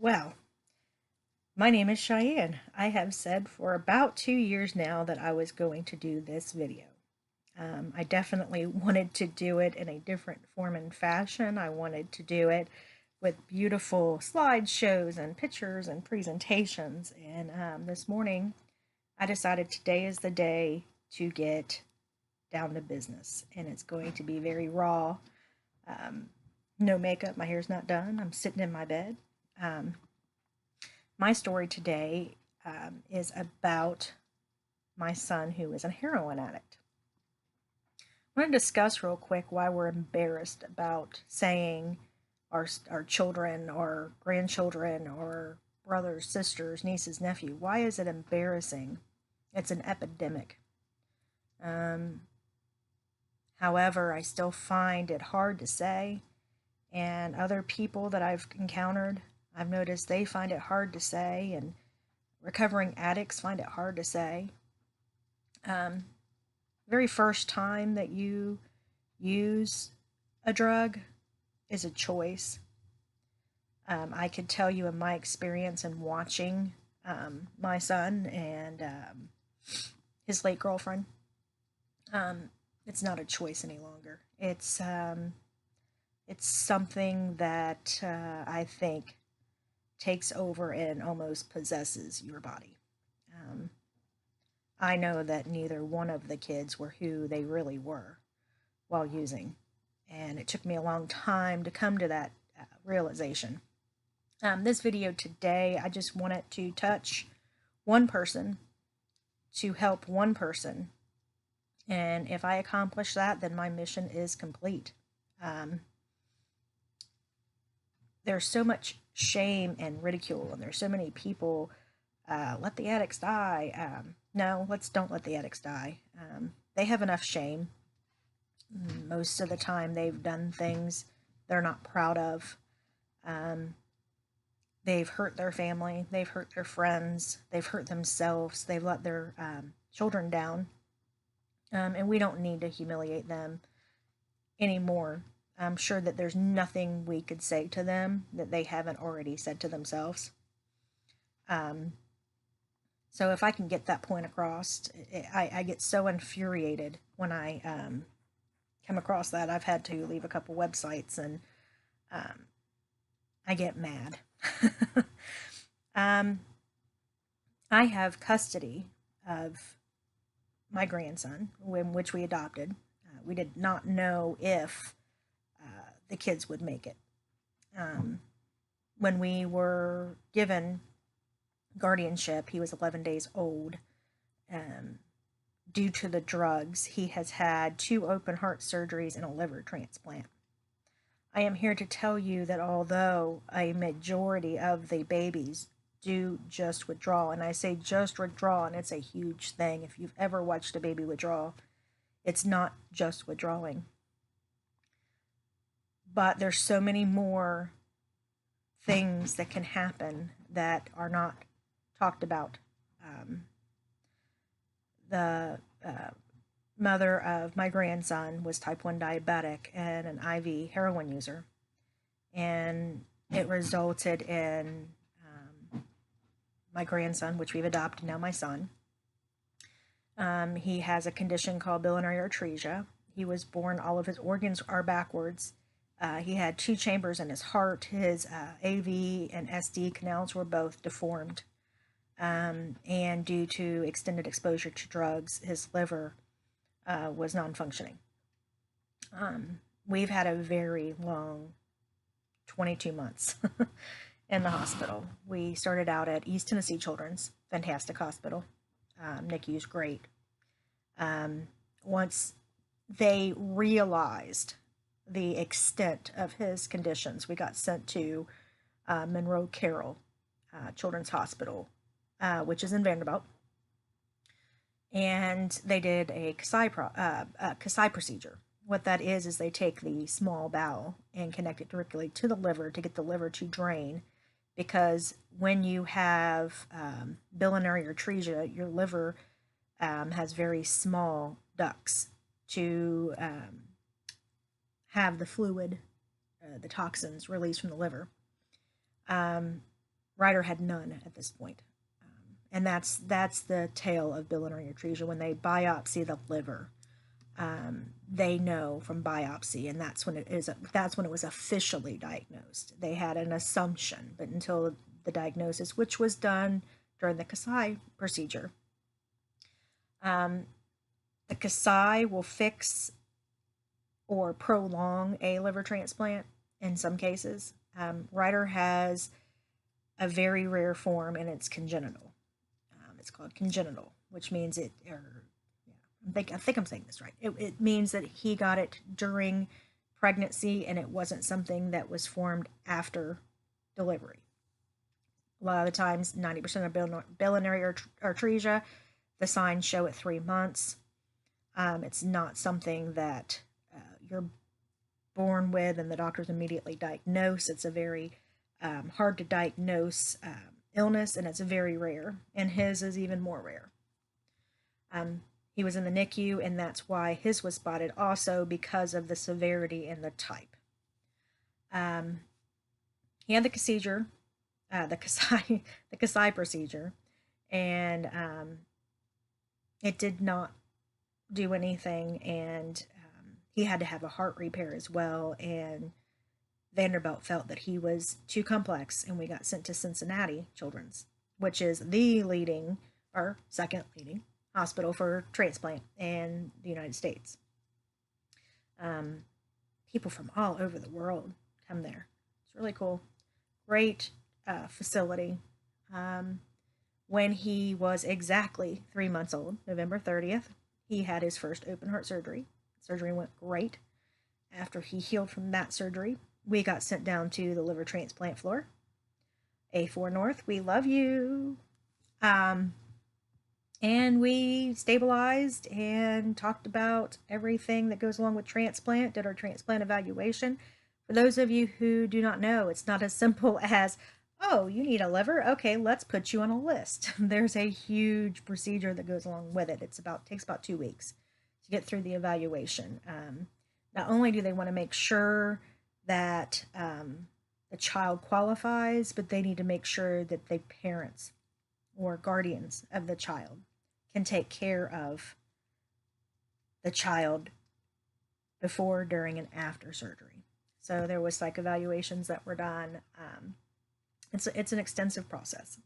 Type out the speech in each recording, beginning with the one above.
Well, my name is Cheyenne. I have said for about 2 years now that I was going to do this video. I definitely wanted to do it in a different form and fashion. I wanted to do it with beautiful slideshows and pictures and presentations. And this morning, I decided today is the day to get down to business. And it's going to be very raw. Um, no makeup, my hair's not done. I'm sitting in my bed. Um, My story today is about my son who is a heroin addict. I want to discuss real quick why we're embarrassed about saying our children or grandchildren or brothers, sisters, nieces, nephew. Why is it embarrassing? It's an epidemic. Um, However, I still find it hard to say, and other people that I've encountered, I've noticed they find it hard to say, and recovering addicts find it hard to say. Um, Very first time that you use a drug is a choice. I could tell you in my experience in watching my son and his late girlfriend, um, it's not a choice any longer. It's something that I think takes over and almost possesses your body. Um, I know that neither one of the kids were who they really were while using, and it took me a long time to come to that realization. This video today, I just wanted to touch one person to help one person, and if I accomplish that, then my mission is complete. Um, there's so much shame and ridicule, and there's so many people let the addicts die. No, don't let the addicts die. They have enough shame. Most of the time, they've done things they're not proud of. Um, they've hurt their family, they've hurt their friends, they've hurt themselves, they've let their children down. And we don't need to humiliate them anymore. I'm sure that there's nothing we could say to them that they haven't already said to themselves. So if I can get that point across, I get so infuriated when I come across that. I've had to leave a couple websites, and I get mad. um, I have custody of my grandson, which we adopted. We did not know if the kids would make it. When we were given guardianship, he was 11 days old. Due to the drugs, he has had 2 open heart surgeries and a liver transplant. I am here to tell you that although a majority of the babies do just withdraw, and I say just withdraw, and it's a huge thing. If you've ever watched a baby withdraw, it's not just withdrawing. But there's so many more things that can happen that are not talked about. The mother of my grandson was type 1 diabetic and an IV heroin user, and it resulted in my grandson, which we've adopted now, my son. He has a condition called biliary atresia. He was born, all of his organs are backwards. He had 2 chambers in his heart. His AV and SD canals were both deformed. And due to extended exposure to drugs, his liver was non-functioning. We've had a very long 22 months in the hospital. We started out at East Tennessee Children's, fantastic hospital. NICU's great. Once they realized the extent of his conditions, we got sent to Monroe Carroll Children's Hospital, which is in Vanderbilt. And they did a Kasai procedure. What that is they take the small bowel and connect it directly to the liver to get the liver to drain. Because when you have biliary atresia, your liver has very small ducts to have the fluid, the toxins released from the liver. Ryder had none at this point. And that's the tale of biliary atresia. When they biopsy the liver, they know from biopsy, and that's when it was officially diagnosed. They had an assumption, but until the diagnosis, which was done during the Kasai procedure. The Kasai will fix or prolong a liver transplant in some cases. Ryder has a very rare form, and it's congenital. It's called congenital, which means I think I'm saying this right. It means that he got it during pregnancy, and it wasn't something that was formed after delivery. A lot of the times, 90% of biliary atresia, the signs show at 3 months. It's not something that you're born with and the doctors immediately diagnose. It's a very hard to diagnose illness, and it's very rare. And his is even more rare. He was in the NICU, and that's why his was spotted also, because of the severity and the type. He had the procedure, the Kasai procedure, and it did not do anything, and he had to have a heart repair as well, and Vanderbilt felt that he was too complex, and we got sent to Cincinnati Children's, which is the leading, or second leading, hospital for transplant in the United States. People from all over the world come there. It's really cool. Great facility. When he was exactly 3 months old, November 30th, he had his first open heart surgery. Surgery went great. After he healed from that surgery, we got sent down to the liver transplant floor. A4 North, we love you. And we stabilized and talked about everything that goes along with transplant, did our transplant evaluation. For those of you who do not know, it's not as simple as, oh, you need a liver? Okay, let's put you on a list. There's a huge procedure that goes along with it. Takes about 2 weeks to get through the evaluation. Not only do they want to make sure that the child qualifies, but they need to make sure that the parents or guardians of the child can take care of the child before, during, and after surgery. So there was psych evaluations that were done. It's an extensive process.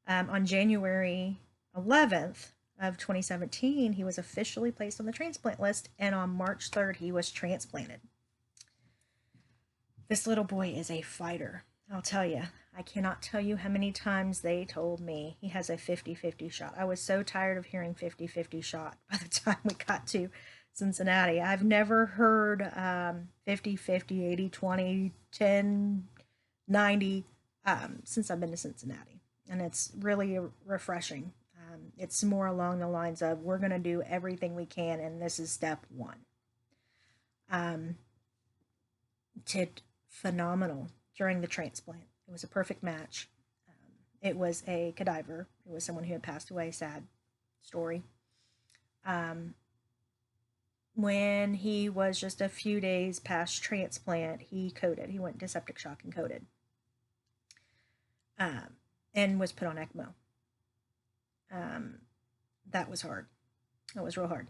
On January 11th of 2017, he was officially placed on the transplant list, and on March 3rd, he was transplanted. This little boy is a fighter. I'll tell you, I cannot tell you how many times they told me he has a 50-50 shot. I was so tired of hearing 50-50 shot by the time we got to Cincinnati. I've never heard 50-50, 80-20, 10-90 since I've been to Cincinnati. And it's really refreshing. It's more along the lines of, we're going to do everything we can, and this is step one. Phenomenal during the transplant. It was a perfect match. It was a cadaver. It was someone who had passed away. Sad story. When he was just a few days past transplant, he coded. He went into septic shock and coded. And was put on ECMO. That was hard. That was real hard.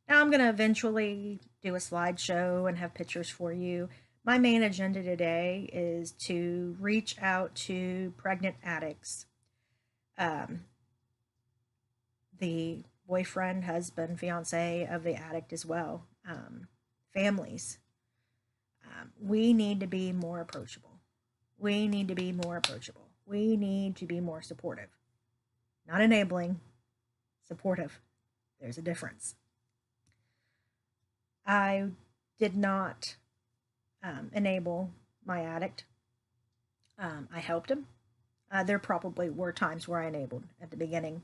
Now I'm going to eventually do a slideshow and have pictures for you. My main agenda today is to reach out to pregnant addicts, the boyfriend, husband, fiance of the addict as well, families. We need to be more approachable. We need to be more approachable. We need to be more supportive. Not enabling, supportive. There's a difference. I did not enable my addict. I helped him. There probably were times where I enabled at the beginning.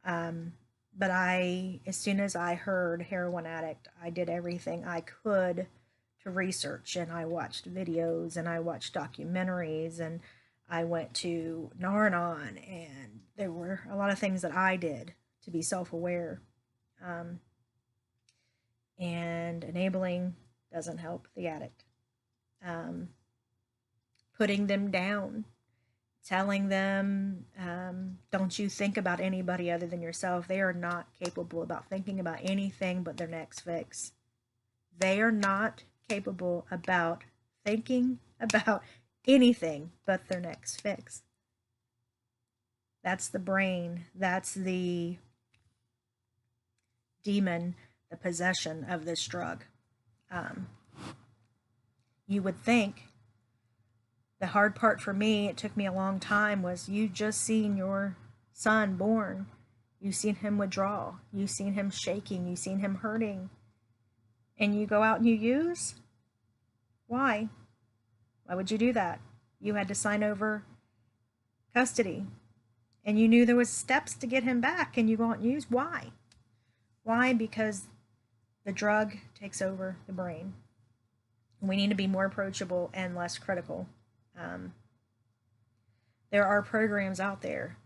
But as soon as I heard heroin addict, I did everything I could to research, and I watched videos, and I watched documentaries, and I went to Nar-Anon, and there were a lot of things that I did to be self-aware. And enabling doesn't help the addict. Putting them down, telling them, don't you think about anybody other than yourself. They are not capable about thinking about anything but their next fix. They are not capable about thinking about anything but their next fix. That's the brain. That's the demon, the possession of this drug. You would think the hard part for me, it took me a long time, was you just seen your son born. You seen him withdraw. You seen him shaking. You seen him hurting. And you go out and you use? Why? Why would you do that? You had to sign over custody. And you knew there was steps to get him back, and you go out and use? Why? Why? Because the drug takes over the brain. We need to be more approachable and less critical. There are programs out there.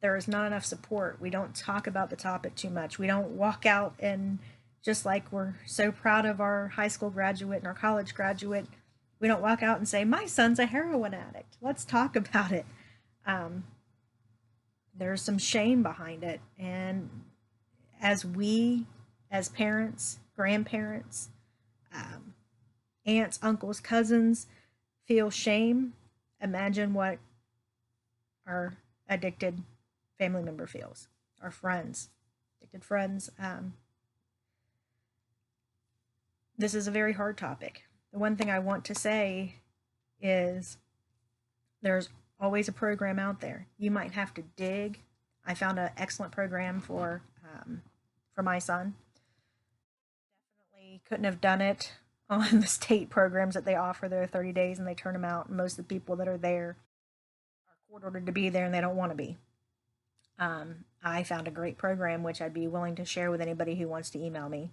There is not enough support. We don't talk about the topic too much. We don't walk out and, just like we're so proud of our high school graduate and our college graduate, we don't walk out and say, my son's a heroin addict. Let's talk about it. There's some shame behind it. And as we, as parents, grandparents, aunts, uncles, cousins, feel shame, imagine what our addicted family member feels, our friends, addicted friends. This is a very hard topic. The one thing I want to say is there's always a program out there. You might have to dig. I found an excellent program for my son. Definitely couldn't have done it on the state programs that they offer. They're 30 days and they turn them out. And most of the people that are there are court ordered to be there and they don't want to be. I found a great program which I'd be willing to share with anybody who wants to email me.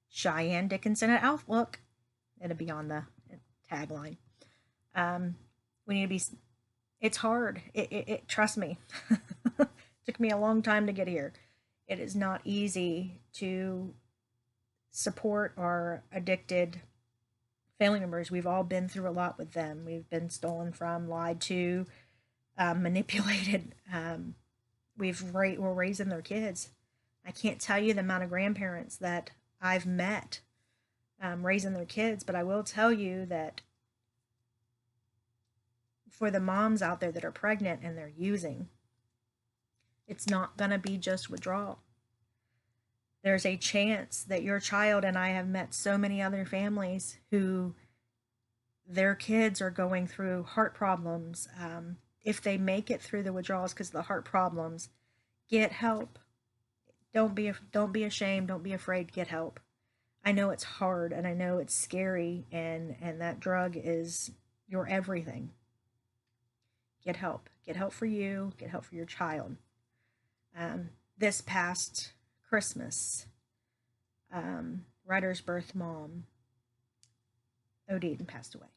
Cheyenne Dickinson at Outlook. It'll be on the tagline. We need to be. It's hard. It trust me. It took me a long time to get here. It is not easy to support our addicted family members. We've all been through a lot with them. We've been stolen from, lied to, manipulated. We're raising their kids. I can't tell you the amount of grandparents that I've met raising their kids, but I will tell you that for the moms out there that are pregnant and they're using, it's not going to be just withdrawal. There's a chance that your child, and I have met so many other families who their kids are going through heart problems. If they make it through the withdrawals because of the heart problems, get help. Don't be ashamed. Don't be afraid. Get help. I know it's hard and I know it's scary, and that drug is your everything. Get help. Get help for you. Get help for your child. This past Christmas, Ryder's birth mom OD'd and passed away.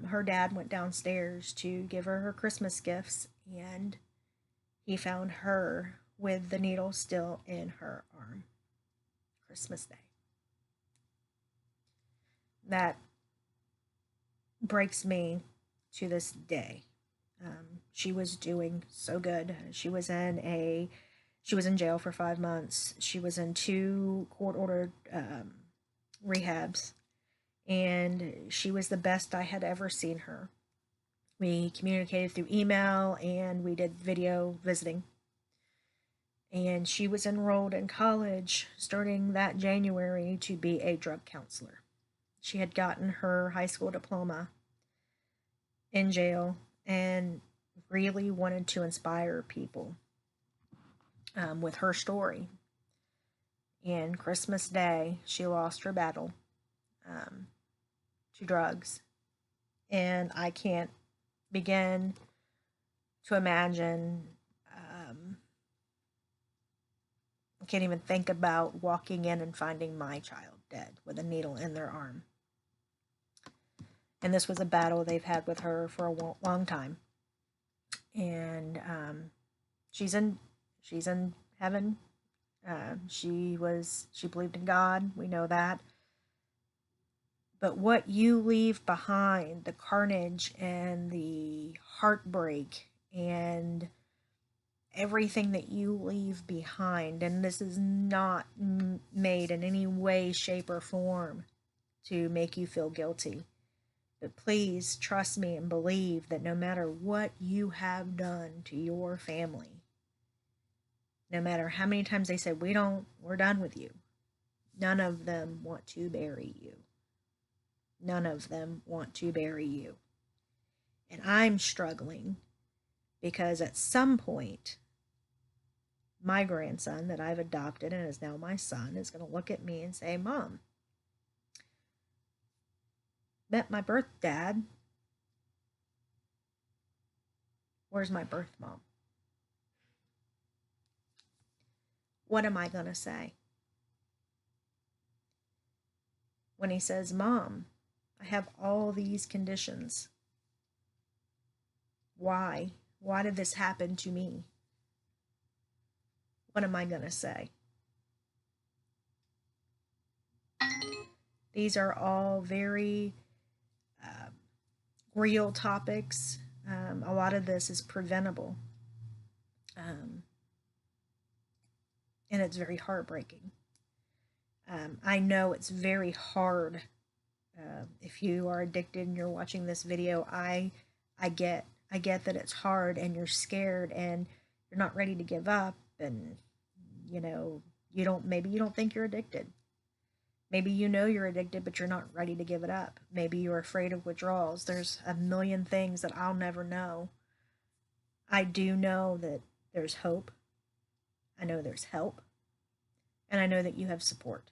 Her dad went downstairs to give her Christmas gifts, and he found her with the needle still in her arm. Christmas Day. That breaks me to this day. She was doing so good. She was in jail for 5 months. She was in 2 court-ordered rehabs, and she was the best I had ever seen her. We communicated through email and we did video visiting. And she was enrolled in college starting that January to be a drug counselor. She had gotten her high school diploma in jail and really wanted to inspire people with her story. And Christmas Day, she lost her battle to drugs. And I can't begin to imagine, I can't even think about walking in and finding my child dead with a needle in their arm. And this was a battle they've had with her for a long time. And she's in heaven. She believed in God. We know that. But what you leave behind, the carnage and the heartbreak and everything that you leave behind, and this is not made in any way, shape, or form to make you feel guilty. But please trust me and believe that no matter what you have done to your family, no matter how many times they say, we're done with you, none of them want to bury you. None of them want to bury you. And I'm struggling because at some point, my grandson that I've adopted and is now my son is going to look at me and say, Mom, met my birth dad. Where's my birth mom? What am I going to say? When he says, Mom, I have all these conditions. Why? Why did this happen to me? What am I going to say? These are all very real topics. A lot of this is preventable. And it's very heartbreaking. I know it's very hard. If you are addicted and you're watching this video, I get that it's hard and you're scared and you're not ready to give up, and maybe you don't think you're addicted. Maybe you know you're addicted, but you're not ready to give it up. Maybe you're afraid of withdrawals. There's a million things that I'll never know. I do know that there's hope. I know there's help. And I know that you have support.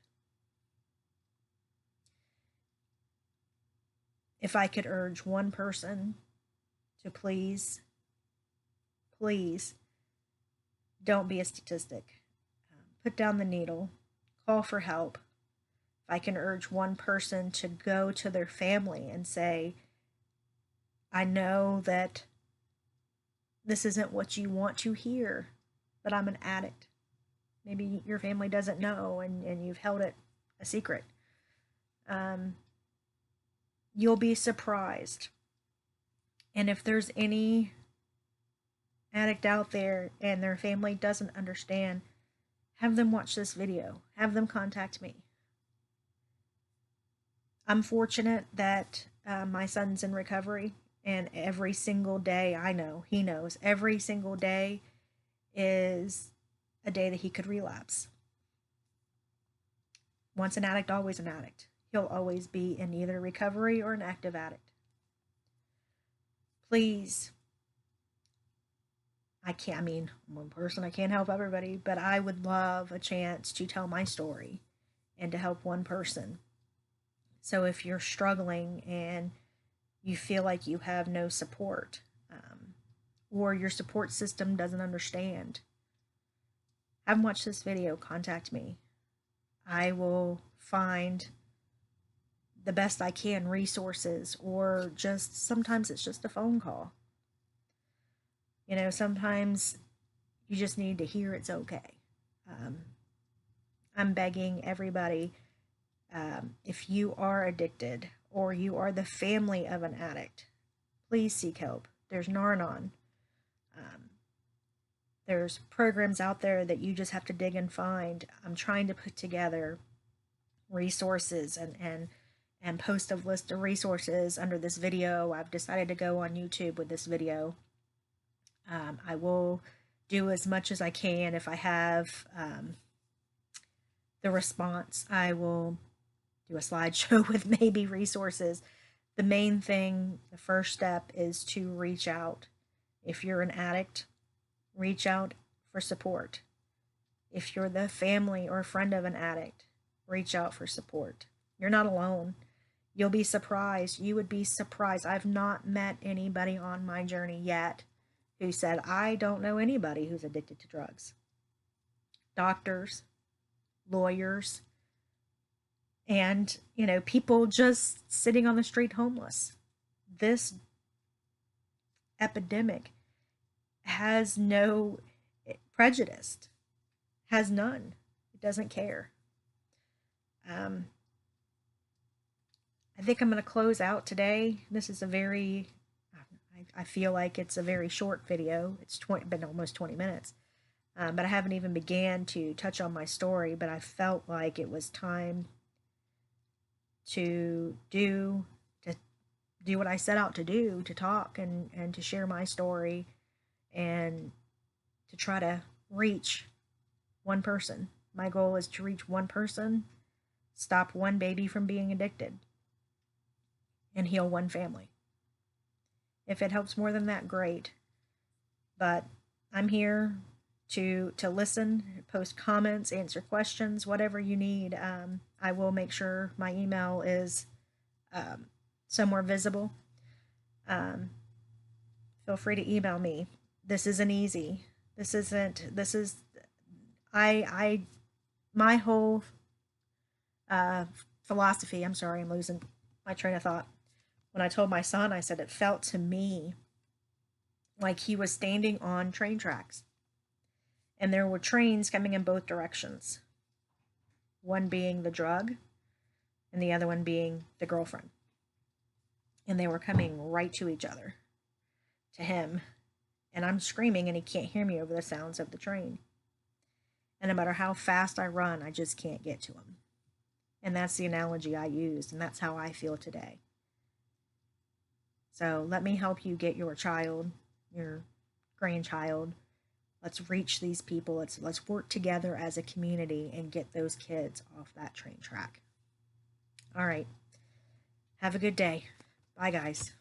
If I could urge one person to please don't be a statistic. Put down the needle. Call for help. If I can urge one person to go to their family and say, I know that this isn't what you want to hear, but I'm an addict. Maybe your family doesn't know and you've held it a secret. You'll be surprised. And if there's any addict out there and their family doesn't understand, have them watch this video. Have them contact me. I'm fortunate that my son's in recovery, and every single day, I know, he knows, every single day is a day that he could relapse. Once an addict, always an addict. He'll always be in either recovery or an active addict. Please, one person, I can't help everybody, but I would love a chance to tell my story and to help one person. So if you're struggling and you feel like you have no support, or your support system doesn't understand, have them watch this video, contact me. I will find the best I can resources, or just sometimes it's just a phone call. Sometimes you just need to hear it's okay. I'm begging everybody, if you are addicted or you are the family of an addict, please seek help. There's Nar-Anon. There's programs out there that you just have to dig and find. I'm trying to put together resources and post a list of resources under this video. I've decided to go on YouTube with this video. I will do as much as I can. If I have the response, I will do a slideshow with maybe resources. The main thing, the first step, is to reach out. If you're an addict, reach out for support. If you're the family or friend of an addict, reach out for support. You're not alone. You'll be surprised. You would be surprised. I've not met anybody on my journey yet who said, I don't know anybody who's addicted to drugs. Doctors, lawyers, and, people just sitting on the street homeless. This epidemic has no prejudice, has none. It doesn't care. I think I'm going to close out today. This is a very, I feel like it's a very short video. It's been almost 20 minutes. But I haven't even began to touch on my story, but I felt like it was time to do what I set out to do, to talk and to share my story and to try to reach one person. My goal is to reach one person, stop one baby from being addicted, and heal one family. If it helps more than that, great. But I'm here to listen, post comments, answer questions, whatever you need. I will make sure my email is somewhere visible. Feel free to email me. This isn't easy. This is I my whole philosophy. I'm sorry, I'm losing my train of thought. When I told my son, I said it felt to me like he was standing on train tracks. And there were trains coming in both directions. One being the drug, and the other one being the girlfriend. And they were coming right to each other, to him. And I'm screaming, and he can't hear me over the sounds of the train. And no matter how fast I run, I just can't get to him. And that's the analogy I used, and that's how I feel today. So let me help you get your child, your grandchild. Let's reach these people. Let's work together as a community and get those kids off that train track. All right. Have a good day. Bye, guys.